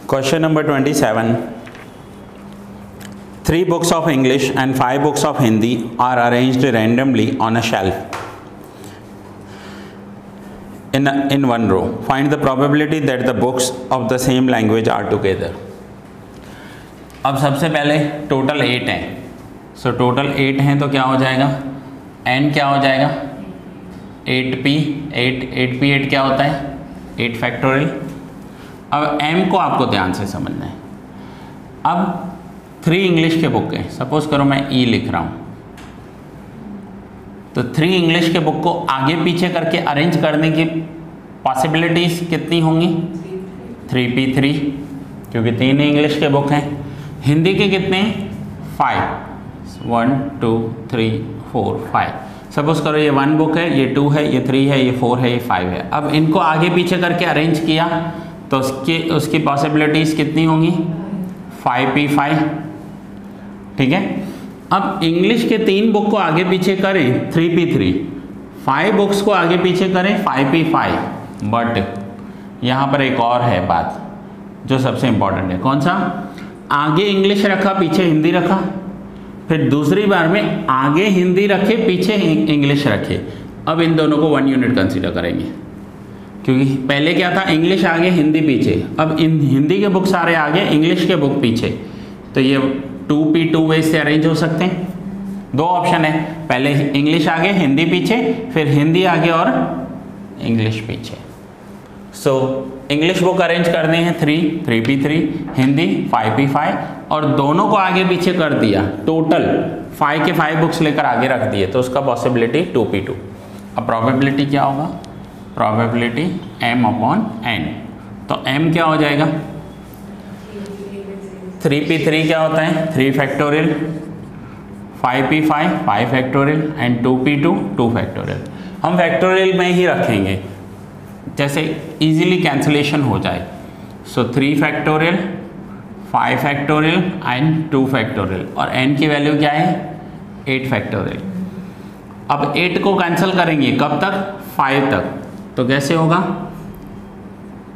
Question number 27. 3 books of English and 5 books of Hindi are arranged randomly on a shelf in one row. Find the probability that the books of the same language are together. अब सबसे पहले total 8 हैं, so total 8 हैं तो क्या हो जाएगा, n क्या हो जाएगा 8p, 8 क्या होता है 8 फैक्टोरियल। अब m को आपको ध्यान से समझना है। अब 3 इंग्लिश के बुक हैं, सपोज करो मैं E लिख रहा हूँ, तो 3 इंग्लिश के बुक को आगे पीछे करके अरेंज करने की पॉसिबिलिटीज कितनी होंगी 3p3, क्योंकि 3 इंग्लिश के बुक हैं। हिंदी के कितने 5, 1 2 3 4 5। सपोज करो ये 1 बुक है, ये 2 है, ये 3 है, ये 4 है, ये 5 है। अब इनको आगे पीछे करके अरेंज किया तो उसकी पॉसिबिलिटीज कितनी होंगी 5p5, ठीक है। अब इंग्लिश के 3 बुक को आगे पीछे करें 3p3, 5 बुक्स को आगे पीछे करें 5p5। बट यहाँ पर एक और है बात जो सबसे इंपॉर्टेंट है, कौन सा, आगे इंग्लिश रखा पीछे हिंदी रखा, फिर दूसरी बार में आगे हिंदी रखे पीछे इंग्लिश रखे। अब इन दोनों को 1 यूनिट कंसीडर करेंगे, क्योंकि पहले क्या था इंग्लिश आगे हिंदी पीछे, अब इन हिंदी के बुक सारे आगे इंग्लिश के बुक पीछे, तो ये 2p2 वे से अरेंज हो सकते हैं। 2 ऑप्शन है, पहले इंग्लिश आगे हिंदी पीछे, फिर हिंदी आगे और इंग्लिश पीछे। सो इंग्लिश बुक अरेंज करने हैं 3p3, हिंदी 5p5, और दोनों को आगे पीछे कर दिया, टोटल 5 के 5 बुक्स लेकर आगे रख दिए, तो उसका पॉसिबिलिटी 2p2। अब प्रोबेबिलिटी क्या होगा, प्रोबेबिलिटी m/n। तो m क्या हो जाएगा 3p3 क्या होता है 3 factorial, 5p5 5 factorial and 2p2 2 factorial. हम फैक्टोरियल में ही रखेंगे जैसे इजीली कैंसिलेशन हो जाए। सो 3 फैक्टोरियल 5 फैक्टोरियल एंड 2 फैक्टोरियल, और n की वैल्यू क्या है 8 फैक्टोरियल। अब 8 को कैंसिल करेंगे कब तक 5 तक, तो कैसे होगा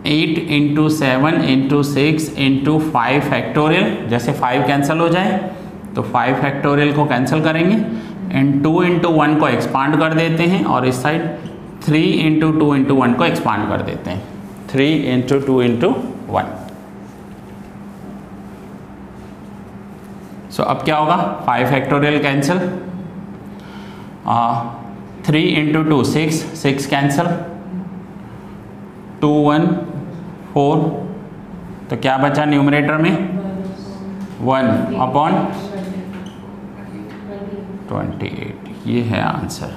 8 × 7 × 6 × 5 फैक्टोरियल, जैसे 5 कैंसिल हो जाए तो 5 फैक्टोरियल को कैंसिल करेंगे एंड 2 × 1 को एक्सपांड कर देते हैं, और इस साइड 3 × 2 × 1 को एक्सपांड कर देते हैं, 3 × 2 × 1। सो अब क्या होगा 5 फैक्टोरियल कैंसिल, 3 × 2 6 कैंसिल, 2 1 4, तो क्या बचा न्यूमरेटर में 1/28। ये है आंसर।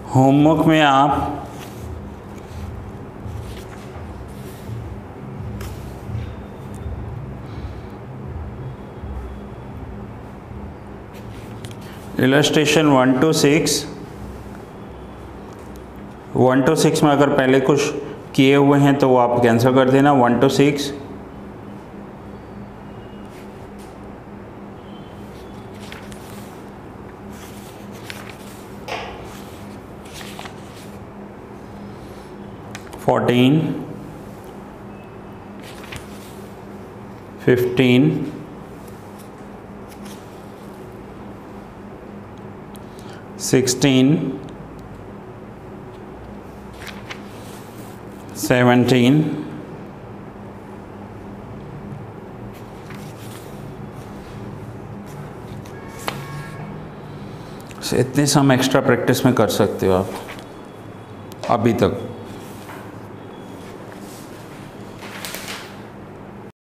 होमवर्क में आप इलस्ट्रेशन 1 to 6 में अगर पहले कुछ किए हुए हैं तो वो आप कैंसिल कर देना 1 to 6। (14) 15 16 17 इतने सम एक्स्ट्रा प्रैक्टिस में कर सकते हो आप अभी तक।